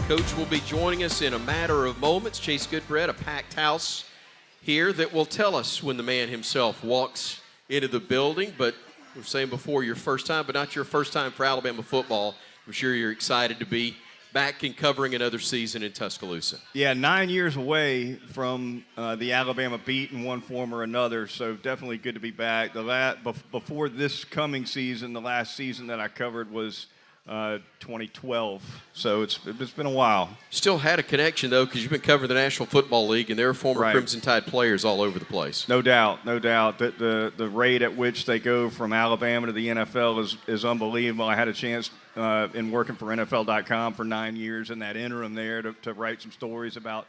Coach will be joining us in a matter of moments. Chase Goodbread, a packed house here that will tell us when the man himself walks into the building. But we were saying before, your first time, but not your first time for Alabama football. I'm sure you're excited to be back and covering another season in Tuscaloosa. Yeah, 9 years away from the Alabama beat in one form or another, so definitely good to be back. Before this coming season, the last season that I covered was 2012, so it's been a while. Still had a connection, though, because you've been covering the National Football League, and there are former Right. Crimson Tide players all over the place. No doubt. The rate at which they go from Alabama to the NFL is unbelievable. I had a chance in working for NFL.com for 9 years in that interim there to write some stories about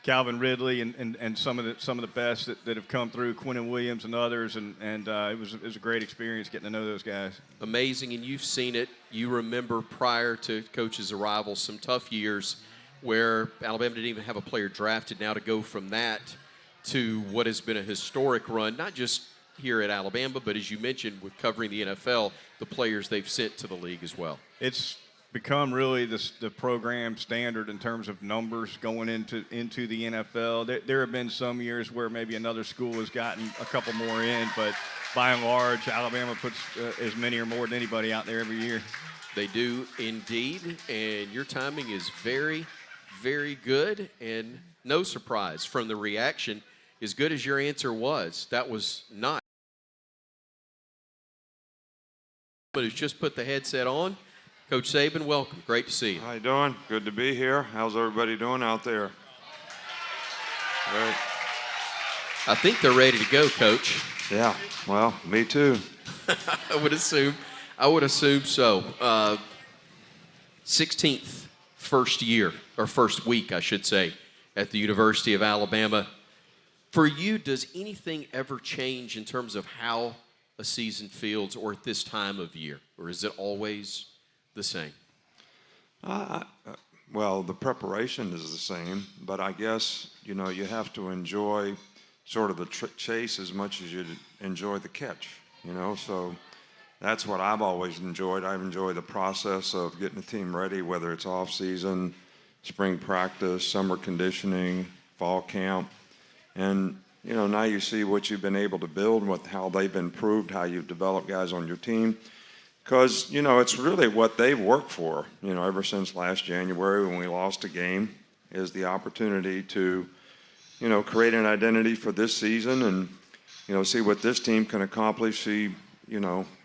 Calvin Ridley and some of the best that have come through, Quinnen Williams and others, and it was a great experience getting to know those guys. Amazing, and you've seen it. You remember prior to Coach's arrival some tough years where Alabama didn't even have a player drafted. Now to go from that to what has been a historic run, not just here at Alabama, but as you mentioned, with covering the NFL, the players they've sent to the league as well. It's become really the program standard in terms of numbers going into the NFL. There have been some years where maybe another school has gotten a couple more in, but by and large, Alabama puts as many or more than anybody out there every year. They do indeed, and your timing is very, very good, and no surprise from the reaction. As good as your answer was, that was not. But who's just put the headset on. Coach Saban, welcome. Great to see you. How you doing? Good to be here. How's everybody doing out there? Great. I think they're ready to go, Coach. Yeah, well, me too. I would assume so. 16th first week, I should say, at the University of Alabama. For you, does anything ever change in terms of how a season feels or at this time of year? Or is it always the same? Well, the preparation is the same, but I guess, you have to enjoy sort of the chase as much as you enjoy the catch, so that's what I've always enjoyed. I've enjoyed the process of getting the team ready, whether it's off season, spring practice, summer conditioning, fall camp, and now you see what you've been able to build, with how they've improved, how you've developed guys on your team. Because, it's really what they've worked for, ever since last January when we lost a game, is the opportunity to, create an identity for this season and, see what this team can accomplish, see,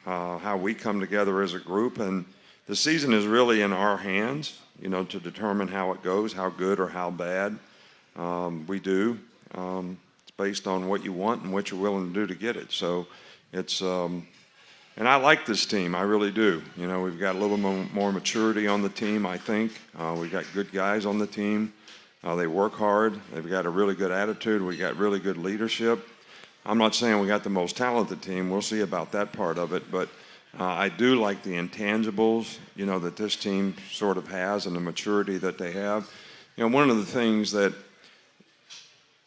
how we come together as a group. And the season is really in our hands, to determine how it goes, how good or how bad we do. It's based on what you want and what you're willing to do to get it. So it's... And I like this team, I really do. We've got a little more maturity on the team, I think. We've got good guys on the team. They work hard. They've got a really good attitude. We got really good leadership. I'm not saying we got the most talented team. We'll see about that part of it. But I do like the intangibles, that this team sort of has and the maturity that they have. One of the things that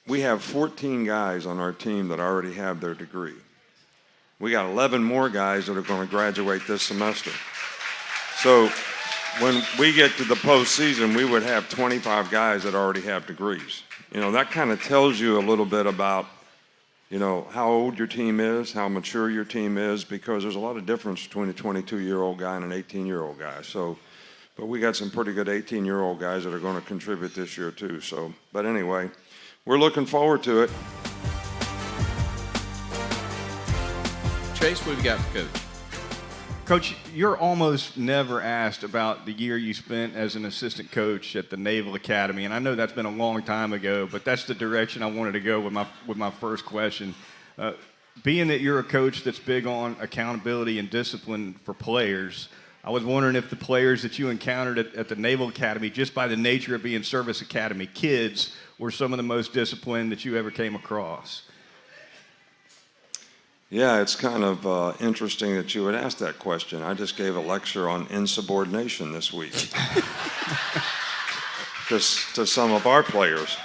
we have 14 guys on our team that already have their degree. We got 11 more guys that are going to graduate this semester. So when we get to the postseason, we would have 25 guys that already have degrees. That kind of tells you a little bit about, how old your team is, how mature your team is, because there's a lot of difference between a 22-year-old guy and an 18-year-old guy. But we got some pretty good 18-year-old guys that are going to contribute this year too. But anyway, we're looking forward to it. Chase, what have you got for Coach? Coach, you're almost never asked about the year you spent as an assistant coach at the Naval Academy, and I know that's been a long time ago, but that's the direction I wanted to go with my first question. Being that you're a coach that's big on accountability and discipline for players, I was wondering if the players that you encountered at the Naval Academy, just by the nature of being Service Academy kids, were some of the most disciplined that you ever came across. Yeah, it's kind of interesting that you would ask that question. I just gave a lecture on insubordination this week to some of our players.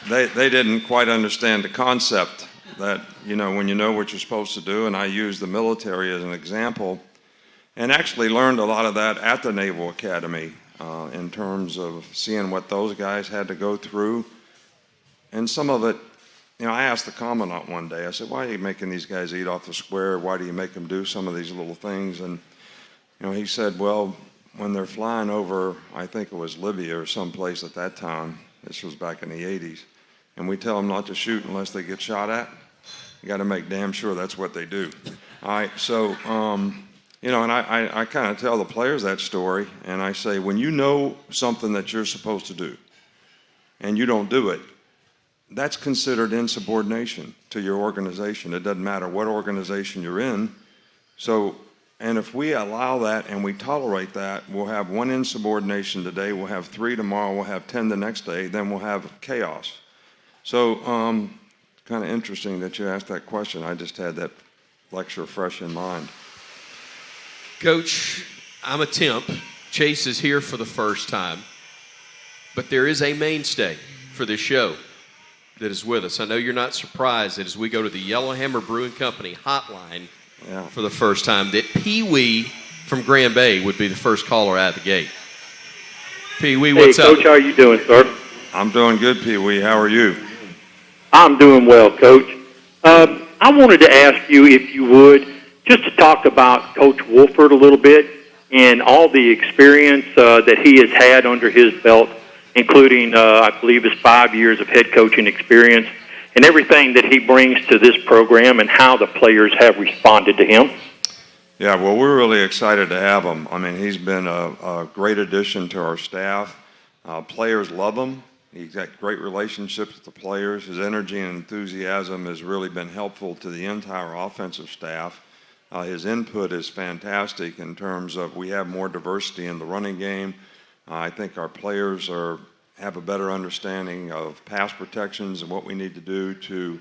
They didn't quite understand the concept that, when you know what you're supposed to do, and I used the military as an example, and actually learned a lot of that at the Naval Academy. in terms of seeing what those guys had to go through. And some of it, I asked the commandant one day, I said, why are you making these guys eat off the square? Why do you make them do some of these little things? And, he said, well, when they're flying over, I think it was Libya or someplace at that time, this was back in the 80s, and we tell them not to shoot unless they get shot at, you got to make damn sure that's what they do. All right, so, and I kind of tell the players that story, and I say, when you know something that you're supposed to do, and you don't do it, that's considered insubordination to your organization. It doesn't matter what organization you're in. So, and if we allow that and we tolerate that, we'll have one insubordination today, we'll have 3 tomorrow, we'll have 10 the next day, then we'll have chaos. So, kind of interesting that you asked that question. I just had that lecture fresh in mind. Coach, I'm a temp. Chase is here for the first time. But there is a mainstay for this show that is with us. I know you're not surprised that as we go to the Yellowhammer Brewing Company hotline for the first time, that Pee Wee from Grand Bay would be the first caller out of the gate. Pee Wee, what's up? Coach, how are you doing, sir? I'm doing good, Pee Wee. How are you? I'm doing well, Coach. I wanted to ask you, if you would, just to talk about Coach Wolford a little bit and all the experience that he has had under his belt, including, I believe, his 5 years of head coaching experience, and everything that he brings to this program and how the players have responded to him. Yeah, well, we're really excited to have him. I mean, he's been a great addition to our staff. Players love him. He's got great relationships with the players. His energy and enthusiasm has really been helpful to the entire offensive staff. His input is fantastic in terms of we have more diversity in the running game. I think our players have a better understanding of pass protections and what we need to do to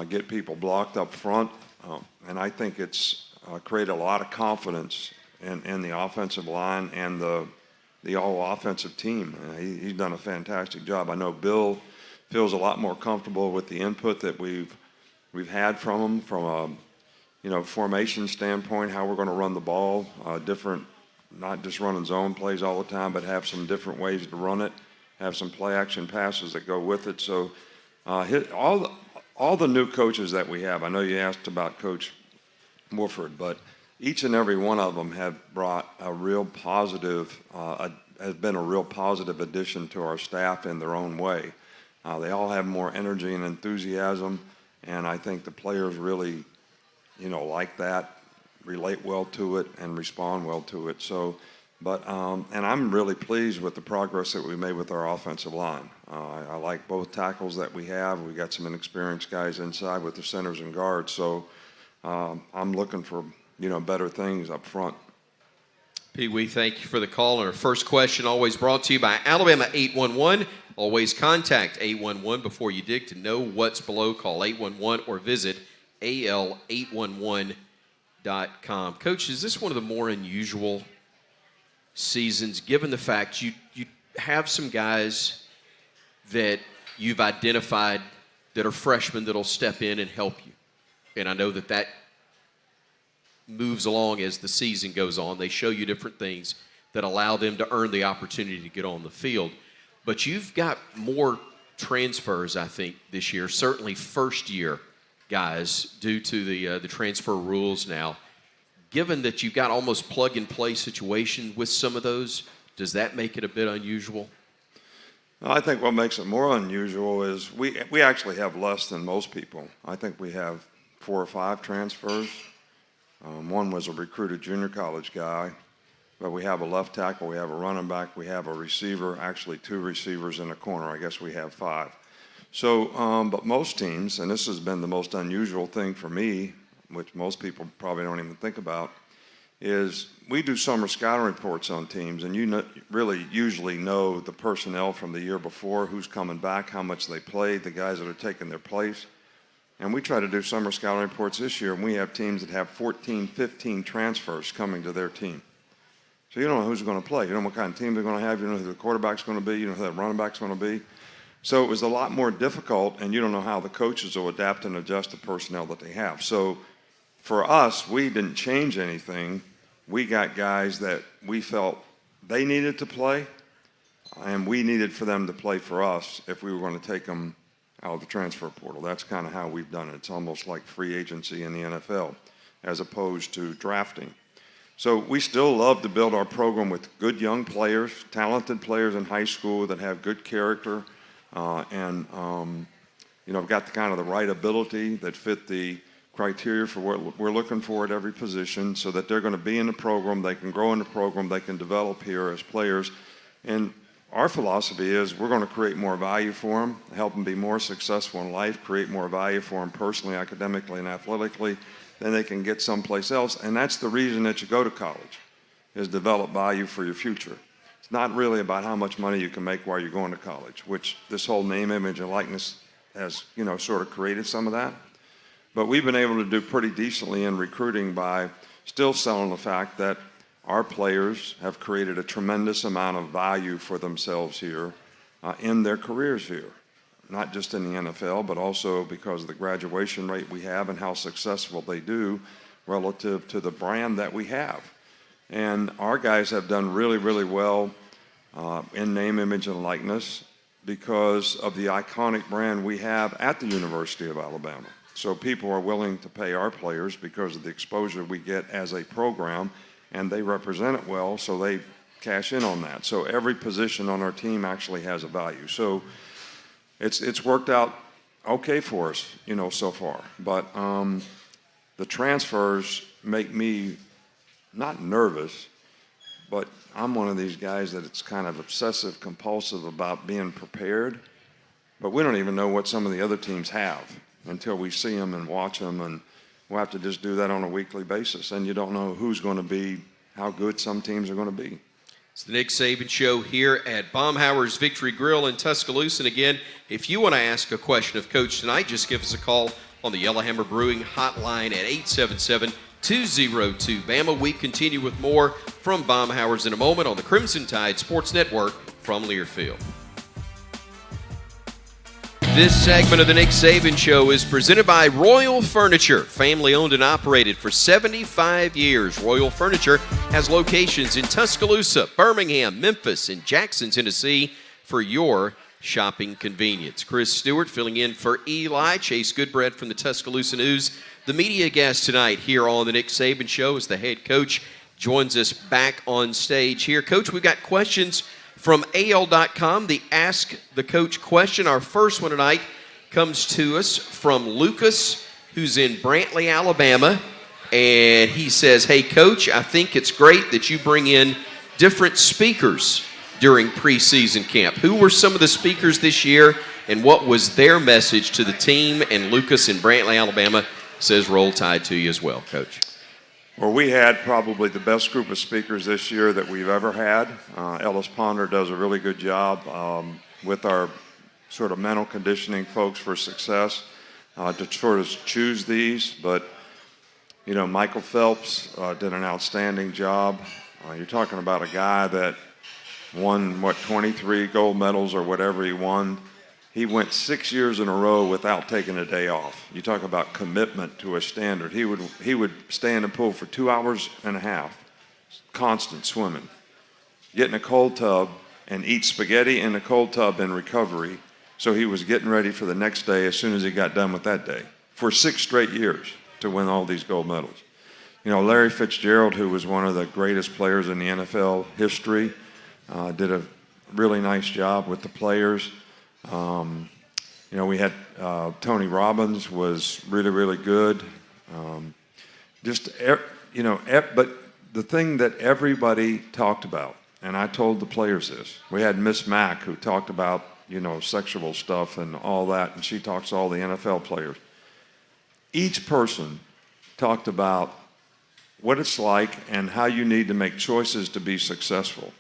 get people blocked up front. And I think it's created a lot of confidence in the offensive line and the all-offensive team. He's done a fantastic job. I know Bill feels a lot more comfortable with the input that we've had from him from a formation standpoint, how we're going to run the ball, different, not just running zone plays all the time, but have some different ways to run it, have some play-action passes that go with it. So all the new coaches that we have, I know you asked about Coach Wolford, but each and every one of them have brought a real positive, has been a real positive addition to our staff in their own way. They all have more energy and enthusiasm, and I think the players really, like that, relate well to it, and respond well to it. So, and I'm really pleased with the progress that we made with our offensive line. I like both tackles that we have. We got some inexperienced guys inside with the centers and guards. So I'm looking for, better things up front. Pee Wee, thank you for the call. And our first question always brought to you by Alabama 811. Always contact 811 before you dig to know what's below. Call 811 or visit al811.com. Coach, is this one of the more unusual seasons, given the fact you have some guys that you've identified that are freshmen that'll step in and help you? And I know that moves along as the season goes on. They show you different things that allow them to earn the opportunity to get on the field. But you've got more transfers, I think, this year, certainly first-year guys, due to the transfer rules now. Given that you've got almost plug-and-play situation with some of those, does that make it a bit unusual? I think what makes it more unusual is we actually have less than most people. I think we have 4 or 5 transfers. One was a recruited junior college guy, but we have a left tackle, we have a running back, we have a receiver, actually 2 receivers in a corner. I guess we have 5. So, but most teams, and this has been the most unusual thing for me, which most people probably don't even think about, is we do summer scouting reports on teams, and really usually know the personnel from the year before, who's coming back, how much they played, the guys that are taking their place. And we try to do summer scouting reports this year, and we have teams that have 14, 15 transfers coming to their team. So you don't know who's going to play. You don't know what kind of team they're going to have. You don't know who the quarterback's going to be. You don't know who that running back's going to be. So it was a lot more difficult, and you don't know how the coaches will adapt and adjust the personnel that they have. So for us, we didn't change anything. We got guys that we felt they needed to play, and we needed for them to play for us if we were going to take them out of the transfer portal. That's kind of how we've done it. It's almost like free agency in the NFL as opposed to drafting. So we still love to build our program with good young players, talented players in high school that have good character and have got the kind of the right ability that fit the criteria for what we're looking for at every position, so that they're going to be in the program, they can grow in the program, they can develop here as players. And our philosophy is we're going to create more value for them, help them be more successful in life, create more value for them personally, academically, and athletically than they can get someplace else. And that's the reason that you go to college, is develop value for your future. It's not really about how much money you can make while you're going to college, which this whole name, image, and likeness has, sort of created some of that. But we've been able to do pretty decently in recruiting by still selling the fact that our players have created a tremendous amount of value for themselves here in their careers here, not just in the NFL, but also because of the graduation rate we have and how successful they do relative to the brand that we have. And our guys have done really, really well in name, image, and likeness because of the iconic brand we have at the University of Alabama. So people are willing to pay our players because of the exposure we get as a program, and they represent it well, so they cash in on that. So every position on our team actually has a value. So it's worked out okay for us, so far. But the transfers make me not nervous, but I'm one of these guys that it's kind of obsessive compulsive about being prepared. But we don't even know what some of the other teams have until we see them and watch them, and we'll have to just do that on a weekly basis. And you don't know who's going to be, how good some teams are going to be. It's the Nick Saban Show here at Baumhauer's Victory Grill in Tuscaloosa. And again, if you want to ask a question of Coach tonight, just give us a call on the Yellowhammer Brewing hotline at 877-202-BAMA. We continue with more from Baumhauer's in a moment on the Crimson Tide Sports Network from Learfield. This segment of the Nick Saban Show is presented by Royal Furniture, family owned and operated for 75 years. Royal Furniture has locations in Tuscaloosa, Birmingham, Memphis, and Jackson, Tennessee for your shopping convenience. Chris Stewart filling in for Eli. Chase Goodbread from the Tuscaloosa News. The media guest tonight here on the Nick Saban Show is the head coach. Joins us back on stage here. Coach, we've got questions from AL.com, the Ask the Coach question. Our first one tonight comes to us from Lucas, who's in Brantley, Alabama. And he says, hey, Coach, I think it's great that you bring in different speakers during preseason camp. Who were some of the speakers this year, and what was their message to the team? And Lucas in Brantley, Alabama says, Roll Tide to you as well, Coach. Well, we had probably the best group of speakers this year that we've ever had. Ellis Ponder does a really good job with our sort of mental conditioning folks for success to sort of choose these. But, Michael Phelps did an outstanding job. You're talking about a guy that won, 23 gold medals or whatever he won. He went 6 years in a row without taking a day off. You talk about commitment to a standard. He would stay in the pool for 2 hours and a half, constant swimming, get in a cold tub and eat spaghetti in the cold tub in recovery. So he was getting ready for the next day as soon as he got done with that day for 6 straight years to win all these gold medals. Larry Fitzgerald, who was one of the greatest players in the NFL history, did a really nice job with the players. We had Tony Robbins was really, really good. But the thing that everybody talked about, and I told the players this, we had Miss Mack who talked about, sexual stuff and all that, and she talks to all the NFL players. Each person talked about what it's like and how you need to make choices to be successful.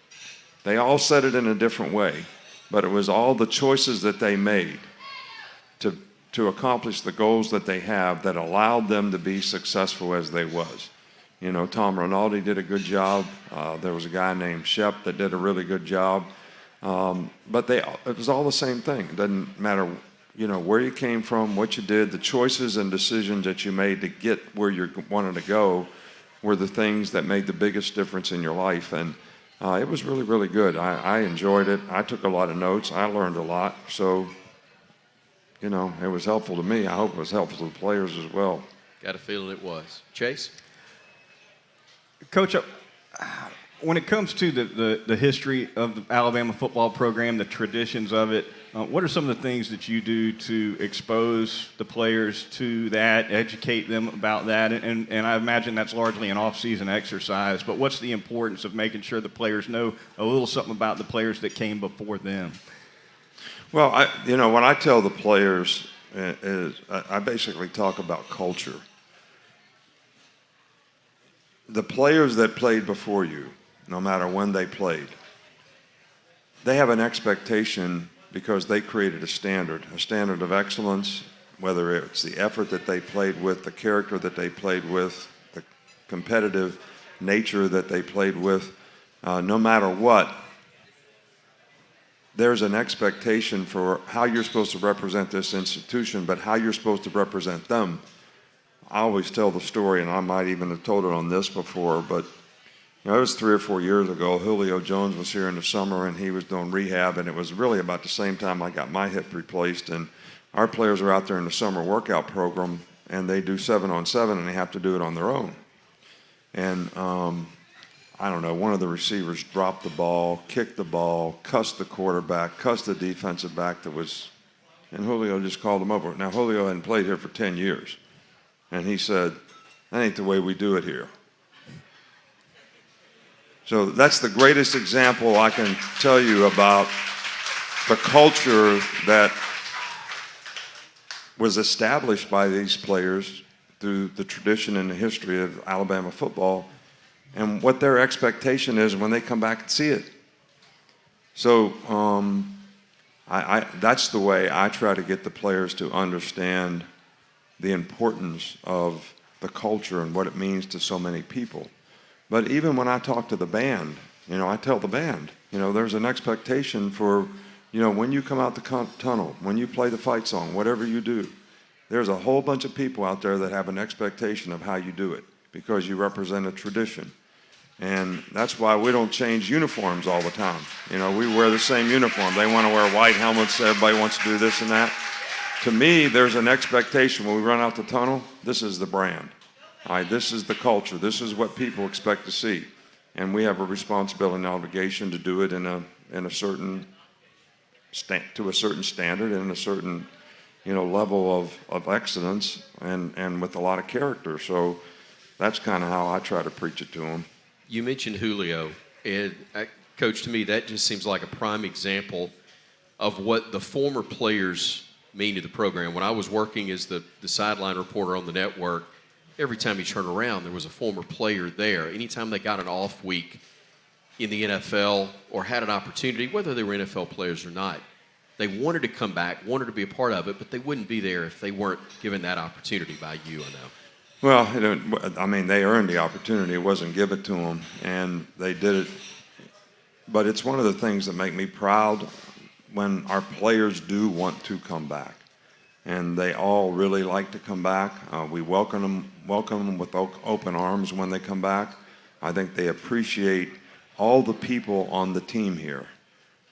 They all said it in a different way, but it was all the choices that they made to accomplish the goals that they have that allowed them to be successful as they was. Tom Rinaldi did a good job. There was a guy named Shep that did a really good job. But it was all the same thing. It doesn't matter, where you came from, what you did, the choices and decisions that you made to get where you wanted to go were the things that made the biggest difference in your life. And It was really, really good. I enjoyed it. I took a lot of notes. I learned a lot. So, you know, it was helpful to me. I hope it was helpful to the players as well. Got a feeling it was. Chase? Coach, when it comes to the history of the Alabama football program, the traditions of it, what are some of the things that you do to expose the players to that, educate them about that? And I imagine that's largely an off-season exercise, but what's the importance of making sure the players know a little something about the players that came before them? Well, when I tell the players, I basically talk about culture. The players that played before you, no matter when they played, they have an expectation because they created a standard of excellence, whether it's the effort that they played with, the character that they played with, the competitive nature that they played with. No matter what, there's an expectation for how you're supposed to represent this institution, but how you're supposed to represent them. I always tell the story, and I might even have told it on this before, but it was 3 or 4 years ago. Julio Jones was here in the summer, and he was doing rehab, and it was really about the same time I got my hip replaced. And our players are out there in the summer workout program, and they do 7-on-7, and they have to do it on their own. And I don't know, one of the receivers dropped the ball, kicked the ball, cussed the quarterback, cussed the defensive back and Julio just called him over. Now, Julio hadn't played here for 10 years. And he said, "That ain't the way we do it here." So that's the greatest example I can tell you about the culture that was established by these players through the tradition and the history of Alabama football and what their expectation is when they come back and see it. So that's the way I try to get the players to understand the importance of the culture and what it means to so many people. But even when I talk to the band, I tell the band, there's an expectation for, when you come out the tunnel, when you play the fight song, whatever you do, there's a whole bunch of people out there that have an expectation of how you do it because you represent a tradition. And that's why we don't change uniforms all the time. We wear the same uniform. They want to wear white helmets. Everybody wants to do this and that. To me, there's an expectation when we run out the tunnel, this is the brand. All right, this is the culture. This is what people expect to see. And we have a responsibility and obligation to do it in a certain to a certain standard and a certain level of excellence and with a lot of character. So that's kind of how I try to preach it to them. You mentioned Julio, and Coach, to me that just seems like a prime example of what the former players mean to the program. When I was working as the sideline reporter on the network, every time you turn around, there was a former player there. Anytime they got an off week in the NFL or had an opportunity, whether they were NFL players or not, they wanted to come back, wanted to be a part of it, but they wouldn't be there if they weren't given that opportunity by you, I know. Well, they earned the opportunity. It wasn't given to them, and they did it. But it's one of the things that make me proud when our players do want to come back. And they all really like to come back. We welcome them with open arms when they come back. I think they appreciate all the people on the team here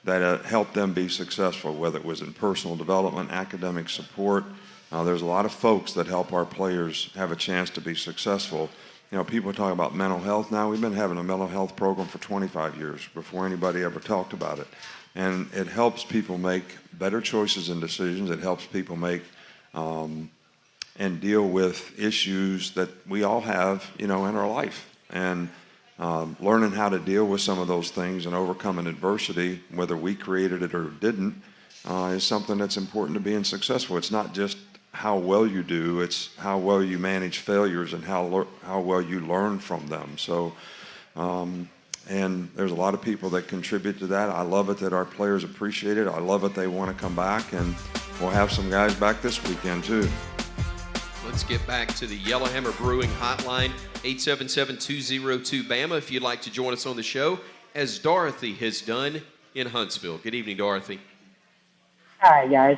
that helped them be successful, whether it was in personal development, academic support. There's a lot of folks that help our players have a chance to be successful. People talk about mental health now. We've been having a mental health program for 25 years before anybody ever talked about it. And it helps people make better choices and decisions. It helps people make and deal with issues that we all have, in our life. And learning how to deal with some of those things and overcoming adversity, whether we created it or didn't, is something that's important to being successful. It's not just how well you do, it's how well you manage failures and how well you learn from them. So, and there's a lot of people that contribute to that. I love it that our players appreciate it. I love it they want to come back, and we'll have some guys back this weekend too. Let's get back to the Yellowhammer Brewing Hotline, 877-202-BAMA, if you'd like to join us on the show, as Dorothy has done in Huntsville. Good evening, Dorothy. Hi, guys.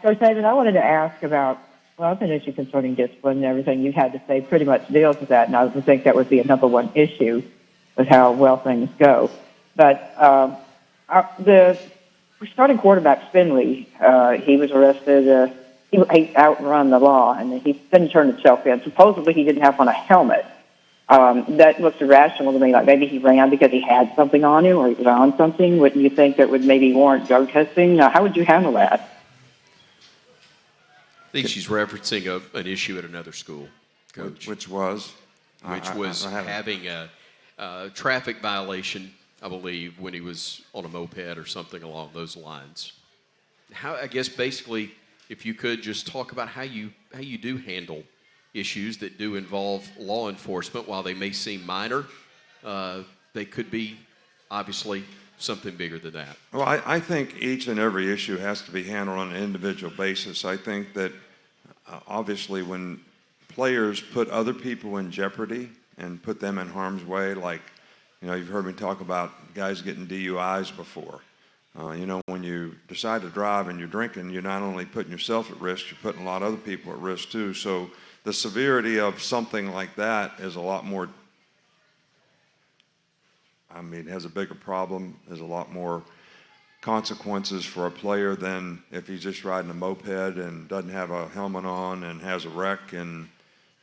Coach David, I wanted to ask about, an issue concerning discipline and everything you had to say pretty much deals with that, and I would think that would be a number one issue. with how well things go. But the starting quarterback, Finley, he was arrested. He outrun the law, and he didn't turn himself in. Supposedly, he didn't have on a helmet. That looks irrational to me, like maybe he ran because he had something on him or he was on something. Wouldn't you think that would maybe warrant drug testing? How would you handle that? I think she's referencing an issue at another school, Coach. Which was? Which was having a traffic violation, I believe, when he was on a moped or something along those lines. I guess basically, if you could just talk about how you do handle issues that do involve law enforcement. While they may seem minor, they could be obviously something bigger than that. Well, I think each and every issue has to be handled on an individual basis. I think that obviously when players put other people in jeopardy and put them in harm's way, like, you've heard me talk about guys getting DUIs before. When you decide to drive and you're drinking, you're not only putting yourself at risk, you're putting a lot of other people at risk too. So the severity of something like that is a lot more, it has a bigger problem. There's a lot more consequences for a player than if he's just riding a moped and doesn't have a helmet on and has a wreck and,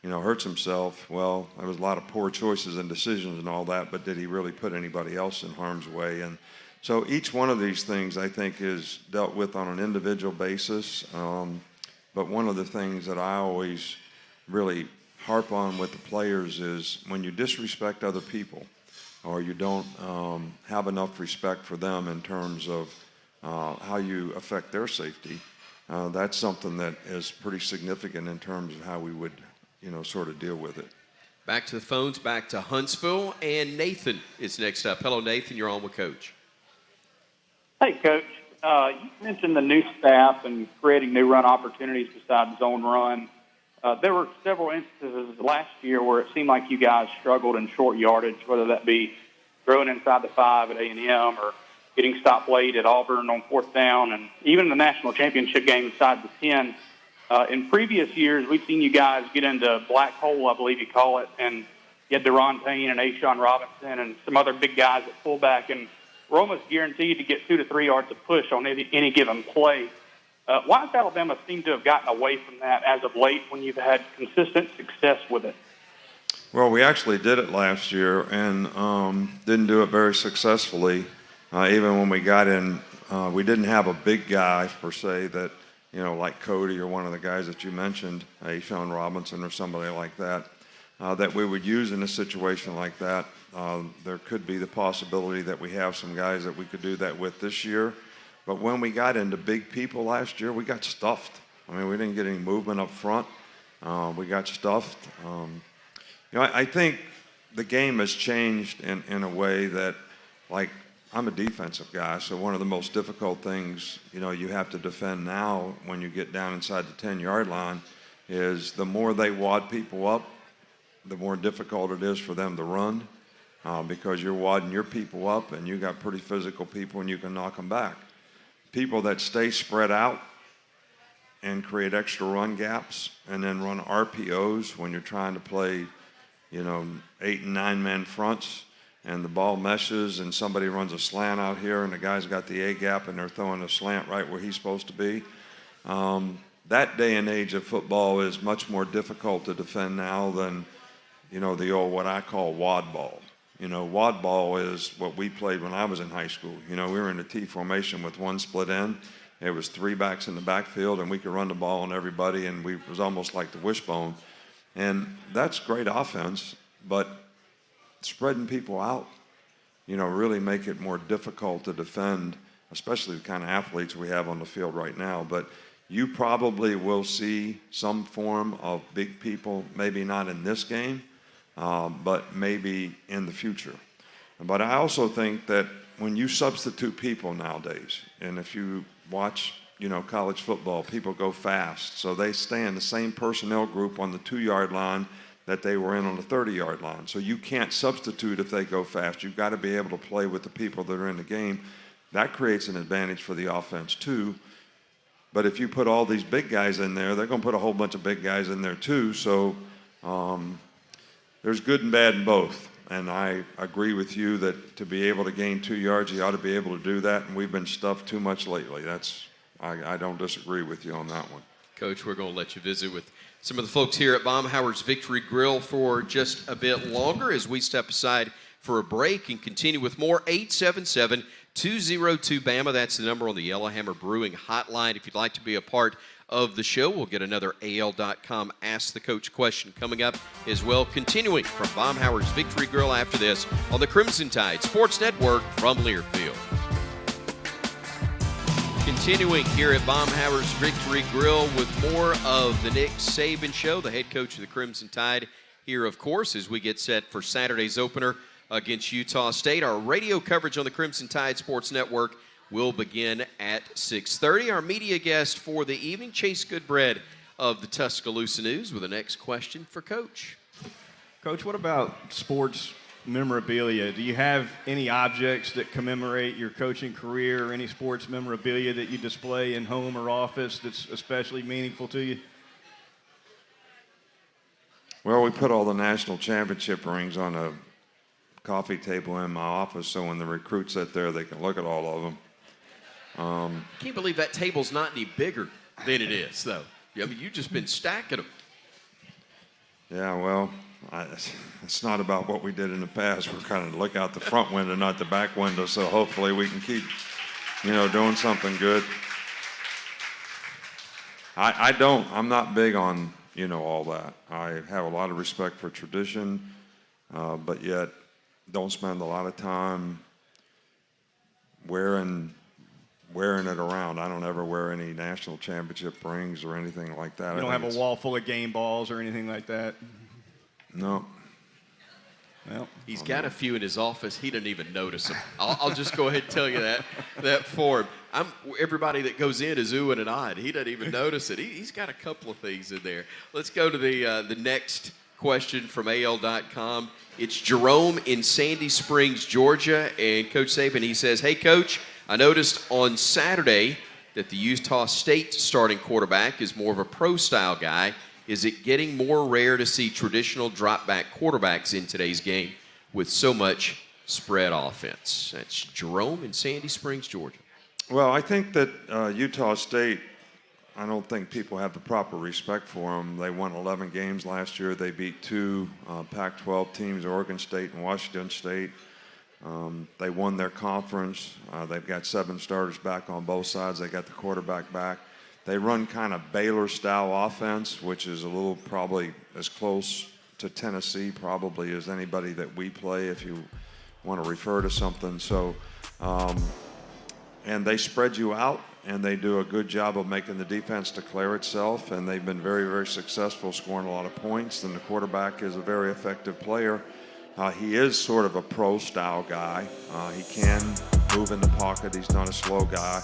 hurts himself. Well, there was a lot of poor choices and decisions and all that, but did he really put anybody else in harm's way? And so each one of these things, I think, is dealt with on an individual basis. But one of the things that I always really harp on with the players is when you disrespect other people or you don't have enough respect for them in terms of how you affect their safety, that's something that is pretty significant in terms of how we would, sort of deal with it. Back to the phones, back to Huntsville, and Nathan is next up. Hello, Nathan. You're on with Coach. Hey, Coach. You mentioned the new staff and creating new run opportunities besides zone run. There were several instances last year where it seemed like you guys struggled in short yardage, whether that be throwing inside the 5 at A&M or getting stopped late at Auburn on 4th down, and even the national championship game inside the 10. In previous years, we've seen you guys get into black hole, I believe you call it, and you had Deron Payne and Ashawn Robinson and some other big guys at fullback, and we're almost guaranteed to get 2 to 3 yards of push on any given play. Why has Alabama seemed to have gotten away from that as of late when you've had consistent success with it? Well, we actually did it last year and didn't do it very successfully. Even when we got in, we didn't have a big guy, per se, that, like Cody or one of the guys that you mentioned, Ashawn Robinson or somebody like that, that we would use in a situation like that. There could be the possibility that we have some guys that we could do that with this year. But when we got into big people last year, we got stuffed. We didn't get any movement up front. We got stuffed. I think the game has changed in a way that, like, I'm a defensive guy, so one of the most difficult things, you have to defend now when you get down inside the 10-yard line is the more they wad people up, the more difficult it is for them to run because you're wadding your people up and you got pretty physical people and you can knock them back. People that stay spread out and create extra run gaps and then run RPOs when you're trying to play, 8 and 9 man fronts and the ball meshes and somebody runs a slant out here and the guy's got the A gap and they're throwing a slant right where he's supposed to be. That day and age of football is much more difficult to defend now than, the old what I call wad ball. Wad ball is what we played when I was in high school. We were in a T formation with one split end. It was 3 backs in the backfield, and we could run the ball on everybody, and it was almost like the wishbone. And that's great offense, but spreading people out, really make it more difficult to defend, especially the kind of athletes we have on the field right now. But you probably will see some form of big people, maybe not in this game, but maybe in the future. But I also think that when you substitute people nowadays, and if you watch, college football, people go fast. So they stay in the same personnel group on the 2-yard line that they were in on the 30-yard line. So you can't substitute if they go fast. You've got to be able to play with the people that are in the game. That creates an advantage for the offense too. But if you put all these big guys in there, they're going to put a whole bunch of big guys in there too. So there's good and bad in both. And I agree with you that to be able to gain 2 yards, you ought to be able to do that, and we've been stuffed too much lately. I don't disagree with you on that one. Coach, we're going to let you visit with some of the folks here at Baumhauer's Victory Grill for just a bit longer as we step aside for a break and continue with more. 877-202-BAMA. That's the number on the Yellowhammer Brewing hotline. If you'd like to be a part of the show, we'll get another AL.com Ask the Coach question coming up as well. Continuing from Baumhauer's Victory Grill after this on the Crimson Tide Sports Network from Learfield. Continuing here at Baumhauer's Victory Grill with more of the Nick Saban Show, the head coach of the Crimson Tide here, of course, as we get set for Saturday's opener against Utah State. Our radio coverage on the Crimson Tide Sports Network will begin at 6:30. Our media guest for the evening, Chase Goodbread of the Tuscaloosa News, with the next question for Coach. Coach, what about sports memorabilia? Do you have any objects that commemorate your coaching career, or any sports memorabilia that you display in home or office that's especially meaningful to you? Well, we put all the national championship rings on a coffee table in my office, so when the recruits sit there, they can look at all of them. I can't believe that table's not any bigger than it is, though. I mean, you've just been stacking them. Yeah, well, it's not about what we did in the past. We're kind of look out the front window, not the back window, so hopefully we can keep, doing something good. I'm not big on, all that. I have a lot of respect for tradition, but yet don't spend a lot of time wearing it around. I don't ever wear any national championship rings or anything like that. You don't have a wall full of game balls or anything like that? No. Well, he's got a few in his office. He doesn't even notice them. I'll just go ahead and tell you that for him. Everybody that goes in is oohing and ahhing. He doesn't even notice it. He's got a couple of things in there. Let's go to the next question from AL.com. It's Jerome in Sandy Springs, Georgia. And Coach Saban, he says, "Hey, Coach, I noticed on Saturday that the Utah State starting quarterback is more of a pro-style guy. Is it getting more rare to see traditional drop-back quarterbacks in today's game with so much spread offense?" That's Jerome in Sandy Springs, Georgia. Well, I think that Utah State, I don't think people have the proper respect for them. They won 11 games last year. They beat two Pac-12 teams, Oregon State and Washington State. They won their conference. They've got 7 starters back on both sides. They got the quarterback back. They run kind of Baylor-style offense, which is a little probably as close to Tennessee probably as anybody that we play, if you want to refer to something. So, and they spread you out, and they do a good job of making the defense declare itself, and they've been very, very successful scoring a lot of points. And the quarterback is a very effective player. He is sort of a pro-style guy. He can move in the pocket. He's not a slow guy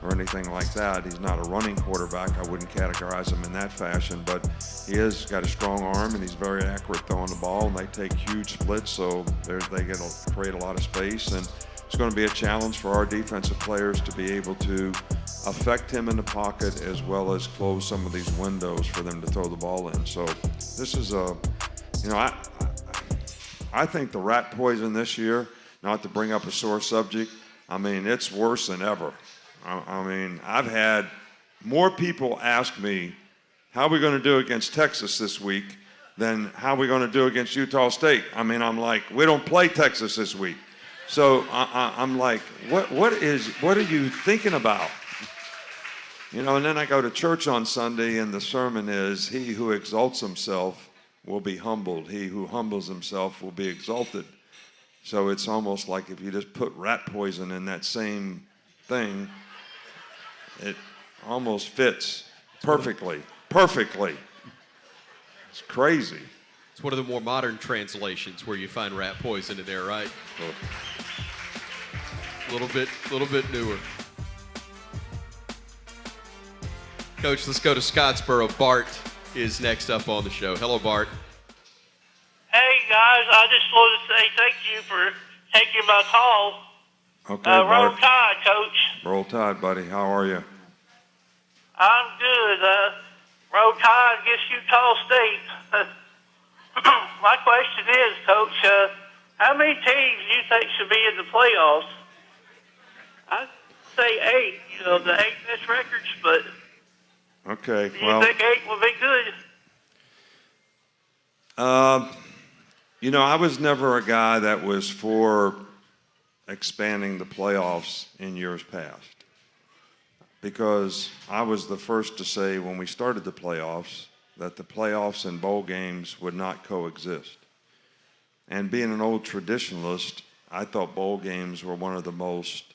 or anything like that. He's not a running quarterback. I wouldn't categorize him in that fashion, but he has got a strong arm, and he's very accurate throwing the ball, and they take huge splits, so they get to create a lot of space. And it's going to be a challenge for our defensive players to be able to affect him in the pocket as well as close some of these windows for them to throw the ball in. So this is I think the rat poison this year, not to bring up a sore subject, I mean, it's worse than ever. I mean, I've had more people ask me, how are we going to do against Texas this week, than how are we going to do against Utah State. I mean, I'm like, we don't play Texas this week. So I'm like, what are you thinking about? And then I go to church on Sunday, and the sermon is, he who exalts himself will be humbled. He who humbles himself will be exalted. So it's almost like if you just put rat poison in that same thing, it almost fits perfectly. It's crazy. It's one of the more modern translations where you find rat poison in there, right? A little bit newer. Coach, let's go to Scottsboro. Bart is next up on the show. Hello, Bart. Hey, guys. I just wanted to say thank you for taking my call. Okay, Bart. Roll Tide, Coach. Roll Tide, buddy. How are you? I'm good. Roll Tide against Utah State. My question is, Coach, How many teams do you think should be in the playoffs? I'd say 8. You know, the 8 best records, but Okay, do you well, think 8 would be good? I was never a guy that was for expanding the playoffs in years past, because I was the first to say when we started the playoffs that the playoffs and bowl games would not coexist. And being an old traditionalist, I thought bowl games were one of the most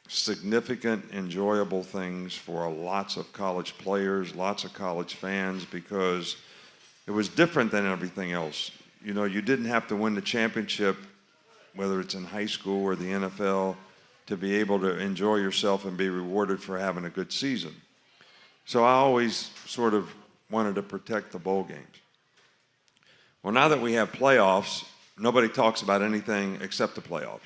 significant, enjoyable things for lots of college players, lots of college fans, because it was different than everything else. You didn't have to win the championship, whether it's in high school or the NFL, to be able to enjoy yourself and be rewarded for having a good season. So I always sort of wanted to protect the bowl games. Well, now that we have playoffs, nobody talks about anything except the playoffs.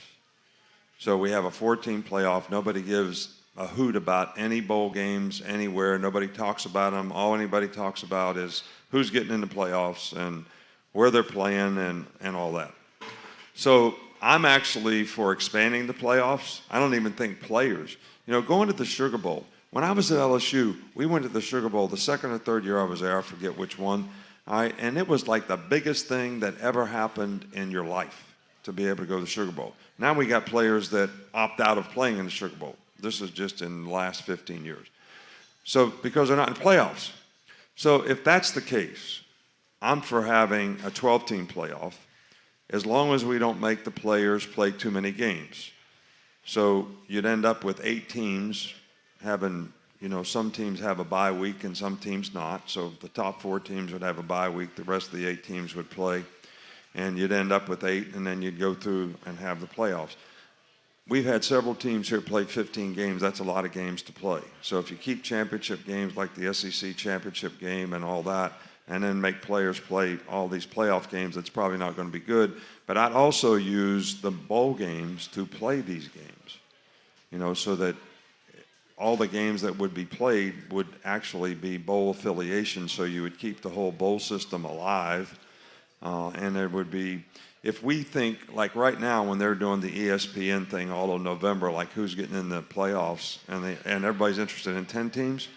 So we have a 4-team playoff. Nobody gives a hoot about any bowl games anywhere. Nobody talks about them. All anybody talks about is who's getting in the playoffs and where they're playing and all that. So I'm actually for expanding the playoffs. I don't even think players. Going to the Sugar Bowl. When I was at LSU, we went to the Sugar Bowl the second or third year I was there. I forget which one. And it was like the biggest thing that ever happened in your life to be able to go to the Sugar Bowl. Now we got players that opt out of playing in the Sugar Bowl. This is just in the last 15 years. So because they're not in the playoffs. So if that's the case, I'm for having a 12-team playoff as long as we don't make the players play too many games. So you'd end up with 8 teams having, some teams have a bye week and some teams not. So the top 4 teams would have a bye week. The rest of the 8 teams would play. And you'd end up with 8, and then you'd go through and have the playoffs. We've had several teams here play 15 games. That's a lot of games to play. So if you keep championship games like the SEC championship game and all that, and then make players play all these playoff games, it's probably not going to be good. But I'd also use the bowl games to play these games, so that all the games that would be played would actually be bowl affiliation, so you would keep the whole bowl system alive. And there would be, if we think, like right now when they're doing the ESPN thing all of November, like who's getting in the playoffs, and everybody's interested in 10 teams,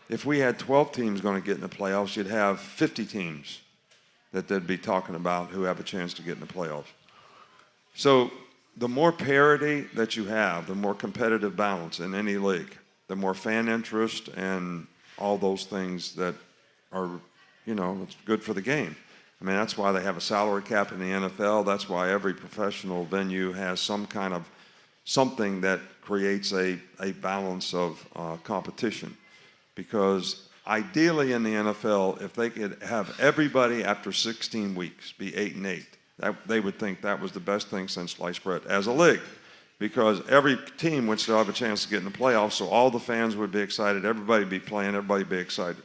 if we had 12 teams going to get in the playoffs, you'd have 50 teams that they'd be talking about who have a chance to get in the playoffs. So the more parity that you have, the more competitive balance in any league, the more fan interest and all those things that are, it's good for the game. I mean, that's why they have a salary cap in the NFL. That's why every professional venue has some kind of something that creates a balance of competition. Because ideally in the NFL, if they could have everybody after 16 weeks be 8-8, they would think that was the best thing since sliced bread as a league. Because every team would still have a chance to get in the playoffs, so all the fans would be excited, everybody would be playing, everybody would be excited.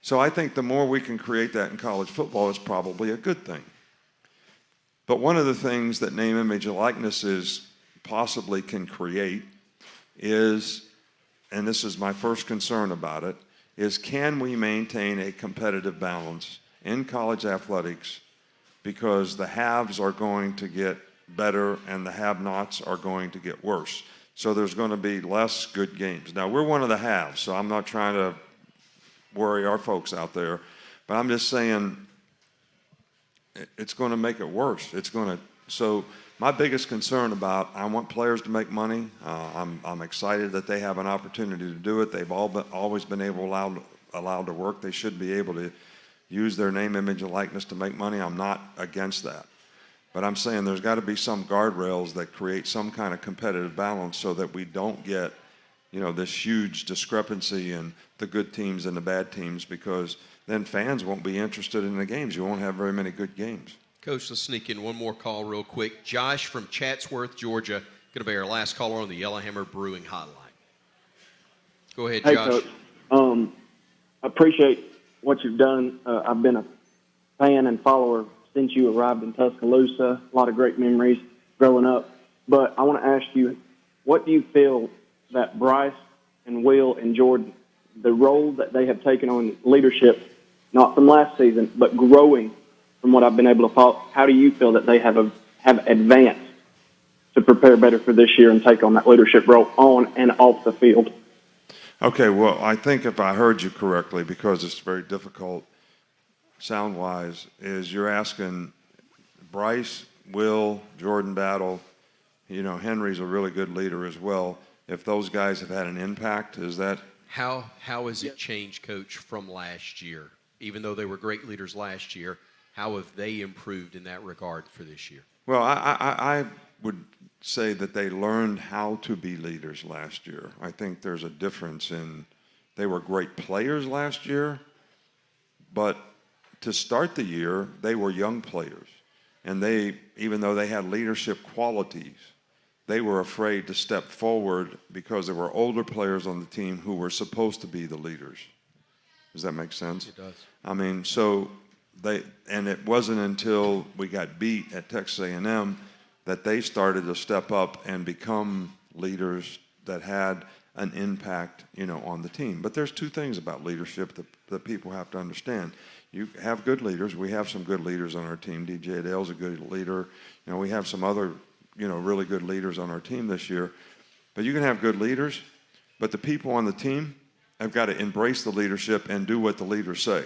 So I think the more we can create that in college football is probably a good thing. But one of the things that name, image, and likenesses possibly can create is, and this is my first concern about it, is can we maintain a competitive balance in college athletics, because the haves are going to get better and the have-nots are going to get worse. So there's going to be less good games. Now, we're one of the haves, so I'm not trying to worry our folks out there, but I'm just saying it's going to make it worse. So my biggest concern about, I want players to make money. I'm excited that they have an opportunity to do it. They've always been allowed to work. They should be able to use their name, image, and likeness to make money. I'm not against that. But I'm saying there's got to be some guardrails that create some kind of competitive balance so that we don't get, this huge discrepancy in the good teams and the bad teams, because then fans won't be interested in the games. You won't have very many good games. Coach, let's sneak in one more call real quick. Josh from Chatsworth, Georgia, going to be our last caller on the Yellowhammer Brewing Hotline. Go ahead, Hey, Josh. Coach. I appreciate what you've done. I've been a fan and follower since you arrived in Tuscaloosa. A lot of great memories growing up. But I want to ask you, what do you feel that Bryce and Will and Jordan, the role that they have taken on leadership, not from last season, but growing from what I've been able to follow, how do you feel that they have advanced to prepare better for this year and take on that leadership role on and off the field? Okay, well, I think if I heard you correctly, because it's very difficult sound-wise, is you're asking Bryce, Will, Jordan Battle, Henry's a really good leader as well. If those guys have had an impact, is that? How has it changed, Coach, from last year? Even though they were great leaders last year, how have they improved in that regard for this year? Well, I would say that they learned how to be leaders last year. I think there's a difference they were great players last year, but to start the year, they were young players. And even though they had leadership qualities, they were afraid to step forward because there were older players on the team who were supposed to be the leaders. Does that make sense? It does. I mean, and it wasn't until we got beat at Texas A&M that they started to step up and become leaders that had an impact, on the team. But there's two things about leadership that people have to understand. You have good leaders. We have some good leaders on our team. DJ Adele's a good leader. We have some other, really good leaders on our team this year. But you can have good leaders, but the people on the team have got to embrace the leadership and do what the leaders say.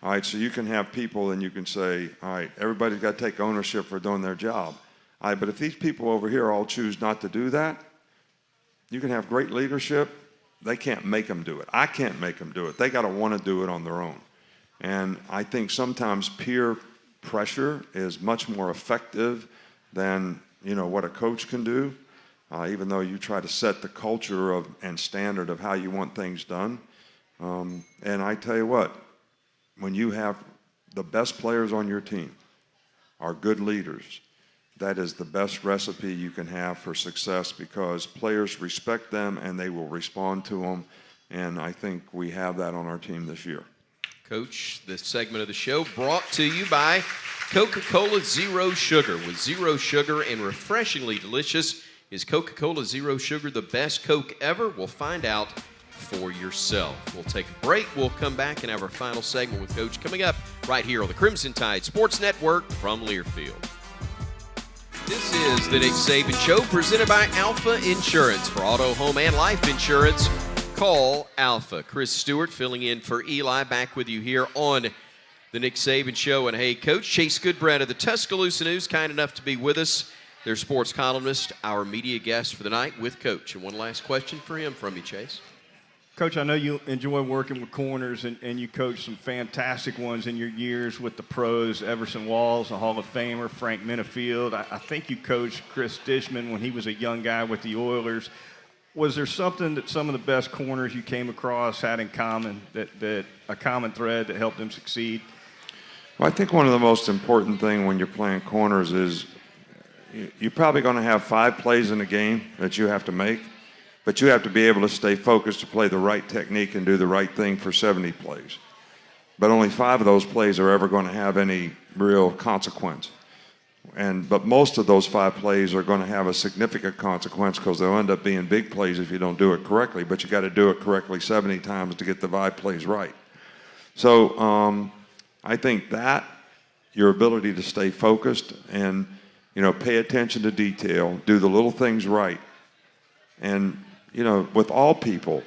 All right, so you can have people and you can say, all right, everybody's got to take ownership for doing their job. All right, but if these people over here all choose not to do that, you can have great leadership. They can't make them do it. I can't make them do it. They got to want to do it on their own. And I think sometimes peer pressure is much more effective than, what a coach can do, even though you try to set the culture and standard of how you want things done. And I tell you what, when you have the best players on your team are good leaders, that is the best recipe you can have for success because players respect them and they will respond to them. And I think we have that on our team this year. Coach, this segment of the show brought to you by Coca-Cola Zero Sugar. With zero sugar and refreshingly delicious, is Coca-Cola Zero Sugar the best Coke ever? We'll find out for yourself. We'll take a break. We'll come back and have our final segment with Coach coming up right here on the Crimson Tide Sports Network from Learfield. This is the Nick Saban Show presented by Alpha Insurance. For auto, home, and life insurance, call Alpha. Chris Stewart filling in for Eli, back with you here on the Nick Saban Show. And hey, Coach, Chase Goodbread of the Tuscaloosa News, kind enough to be with us. Their sports columnist, our media guest for the night with Coach. And one last question for him from you, Chase. Coach, I know you enjoy working with corners, and you coached some fantastic ones in your years with the pros, Everson Walls, a Hall of Famer, Frank Minifield. I think you coached Chris Dishman when he was a young guy with the Oilers. Was there something that some of the best corners you came across had in common, that a common thread that helped them succeed? Well, I think one of the most important things when you're playing corners is you're probably going to have 5 plays in a game that you have to make. But you have to be able to stay focused to play the right technique and do the right thing for 70 plays. But only 5 of those plays are ever going to have any real consequence. But most of those 5 plays are going to have a significant consequence because they'll end up being big plays if you don't do it correctly. But you got to do it correctly 70 times to get the 5 plays right. So I think that your ability to stay focused and pay attention to detail, do the little things right, and with all people,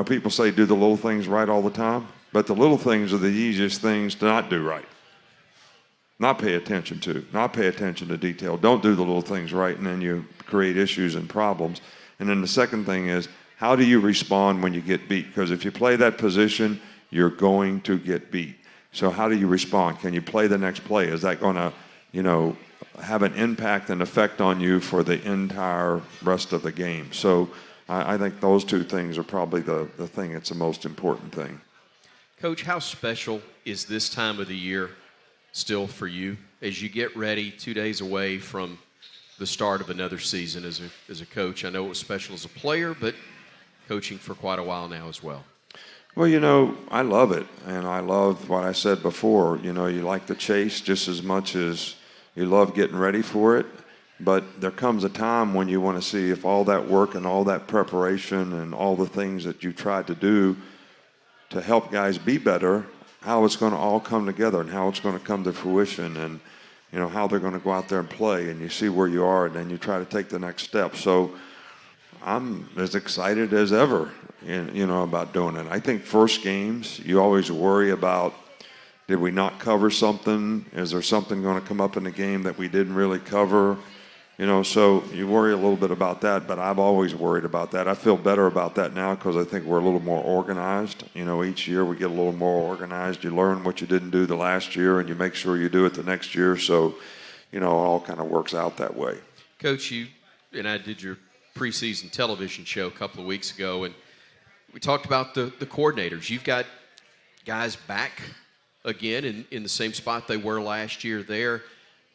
people say do the little things right all the time, but the little things are the easiest things to not do right. Not pay attention to detail. Don't do the little things right, and then you create issues and problems. And then the second thing is, how do you respond when you get beat? Because if you play that position, you're going to get beat. So how do you respond? Can you play the next play? Is that going to, have an impact and effect on you for the entire rest of the game? So I think those 2 things are probably the thing that's the most important thing. Coach, how special is this time of the year still for you as you get ready 2 days away from the start of another season as a coach? I know it was special as a player, but coaching for quite a while now as well. Well, I love it, and I love what I said before. You like the chase just as much as you love getting ready for it. But there comes a time when you want to see if all that work and all that preparation and all the things that you tried to do to help guys be better how it's going to all come together and how it's going to come to fruition, and how they're going to go out there and play, and you see where you are, and then you try to take the next step. So I'm as excited as ever, about doing it. I think first games, you always worry about, did we not cover something? Is there something going to come up in the game that we didn't really cover? So you worry a little bit about that, but I've always worried about that. I feel better about that now because I think we're a little more organized. Each year we get a little more organized. You learn what you didn't do the last year, and you make sure you do it the next year. So, it all kind of works out that way. Coach, you and I did your preseason television show a couple of weeks ago, and we talked about the coordinators. You've got guys back again in the same spot they were last year there,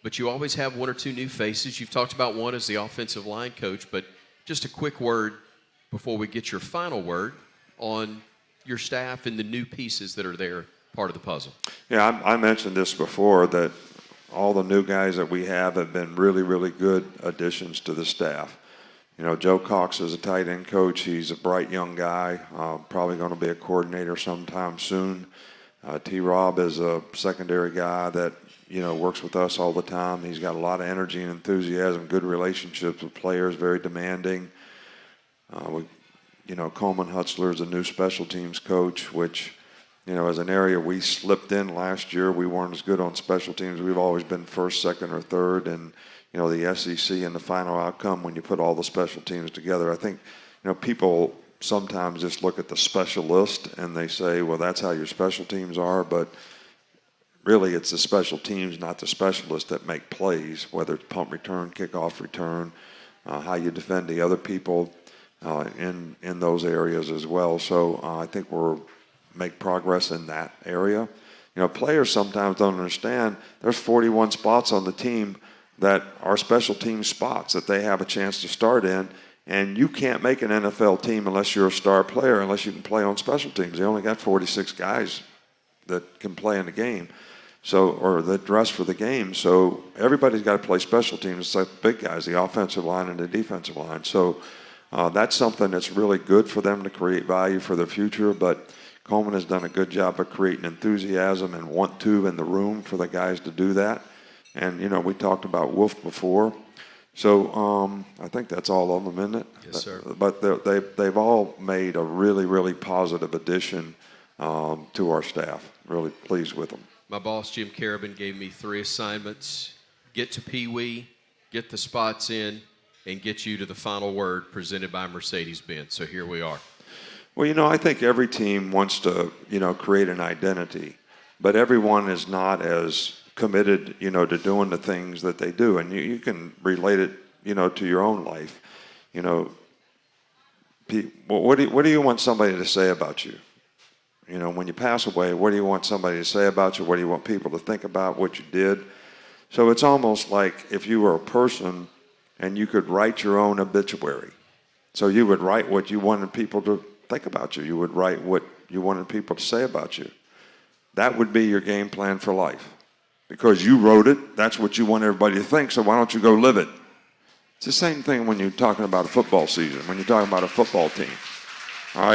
but you always have one or two new faces. You've talked about one as the offensive line coach, but just a quick word before we get your final word on your staff and the new pieces that are there, part of the puzzle. Yeah, I mentioned this before, that all the new guys that we have been really, really good additions to the staff. Joe Cox is a tight end coach. He's a bright young guy, probably going to be a coordinator sometime soon. T-Rob is a secondary guy that, works with us all the time. He's got a lot of energy and enthusiasm, good relationships with players, very demanding. Coleman Hutzler is a new special teams coach, which, as an area we slipped in last year. We weren't as good on special teams. We've always been first, second, or third. And, the SEC and the final outcome, when you put all the special teams together, I think, people sometimes just look at the specialist and they say, well, that's how your special teams are. But really, it's the special teams, not the specialists, that make plays, whether it's punt return, kickoff return, how you defend the other people in those areas as well. So I think we'll make progress in that area. Players sometimes don't understand there's 41 spots on the team that are special team spots that they have a chance to start in, and you can't make an NFL team unless you're a star player, unless you can play on special teams. They only got 46 guys that can play in the game. Or that dress for the game. So everybody's got to play special teams. It's like the big guys, the offensive line and the defensive line. So that's something that's really good for them to create value for the future. But Coleman has done a good job of creating enthusiasm and want to in the room for the guys to do that. And, we talked about Wolf before. So I think that's all of them, isn't it? Yes, sir. But they've all made a really, really positive addition to our staff. Really pleased with them. My boss, Jim Carabin, gave me 3 assignments: get to Pee Wee, get the spots in, and get you to the final word presented by Mercedes-Benz. So here we are. Well, I think every team wants to, create an identity, but everyone is not as committed, to doing the things that they do. And you can relate it, to your own life. What do you want somebody to say about you? When you pass away, what do you want somebody to say about you? What do you want people to think about what you did? So it's almost like if you were a person and you could write your own obituary. So you would write what you wanted people to think about you. You would write what you wanted people to say about you. That would be your game plan for life. Because you wrote it, that's what you want everybody to think, so why don't you go live it? It's the same thing when you're talking about a football season, when you're talking about a football team. All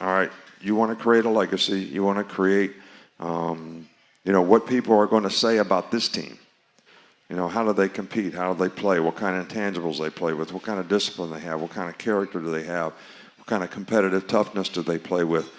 right, you want to create a legacy. You want to create, what people are going to say about this team. How do they compete? How do they play? What kind of intangibles they play with? What kind of discipline they have? What kind of character do they have? What kind of competitive toughness do they play with?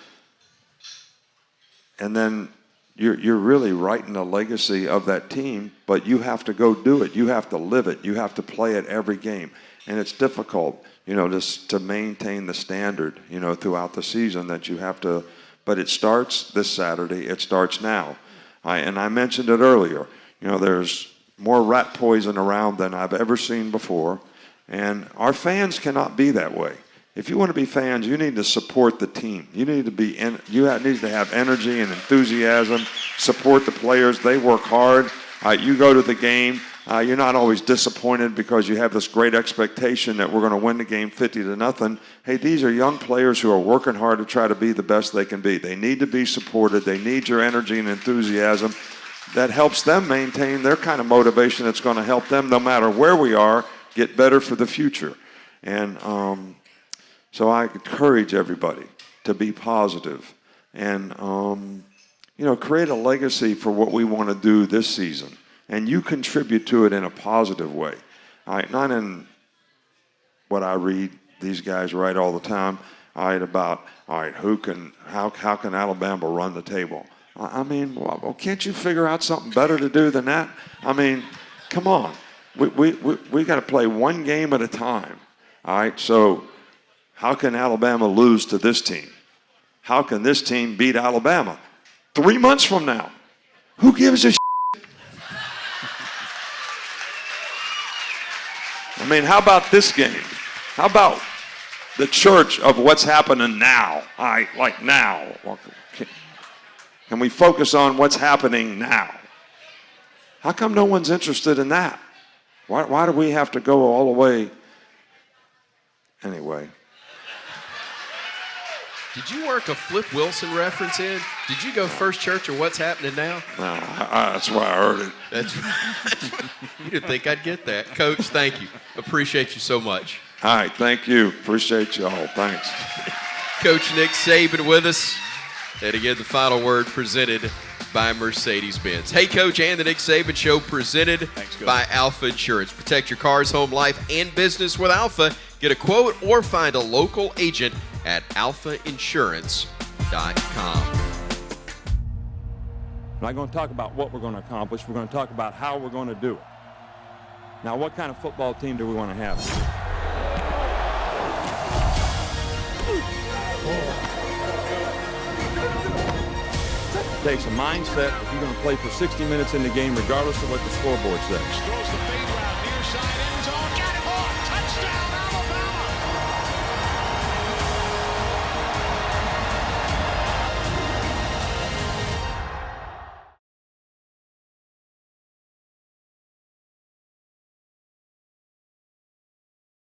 And then you're really writing a legacy of that team, but you have to go do it. You have to live it. You have to play it every game. And it's difficult, just to maintain the standard, throughout the season that you have to. But it starts this Saturday. It starts now. And I mentioned it earlier. There's more rat poison around than I've ever seen before. And our fans cannot be that way. If you want to be fans, you need to support the team. You need to need to have energy and enthusiasm. Support the players. They work hard. You go to the game. You're not always disappointed because you have this great expectation that we're going to win the game 50-0. Hey, these are young players who are working hard to try to be the best they can be. They need to be supported. They need your energy and enthusiasm. That helps them maintain their kind of motivation that's going to help them, no matter where we are, get better for the future. And so I encourage everybody to be positive and create a legacy for what we want to do this season. And you contribute to it in a positive way. All right, not in what I read, these guys write all the time, all right, about, all right, how can Alabama run the table? I mean, well, can't you figure out something better to do than that? I mean, come on. We got to play one game at a time. All right, so how can Alabama lose to this team? How can this team beat Alabama 3 months from now? Who gives a shit? I mean, how about this game? How about the church of what's happening now? All right, like now. Can we focus on what's happening now? How come no one's interested in that? Why do we have to go all the way? Anyway. Did you work a Flip Wilson reference in? Did you go First Church or What's Happening Now? No, that's why I heard it. That's right. You didn't think I'd get that. Coach, thank you. Appreciate you so much. All right, thank you. Appreciate you all. Thanks. Coach Nick Saban with us. And again, the final word presented by Mercedes-Benz. Hey, Coach, and the Nick Saban Show presented by Alpha Insurance. Protect your cars, home, life, and business with Alpha. Get a quote or find a local agent at alphainsurance.com. We're not going to talk about what we're going to accomplish. We're going to talk about how we're going to do it. Now, what kind of football team do we want to have? It takes a mindset if you're going to play for 60 minutes in the game, regardless of what the scoreboard says. Throws the fade route, near side end zone, got it off, touchdown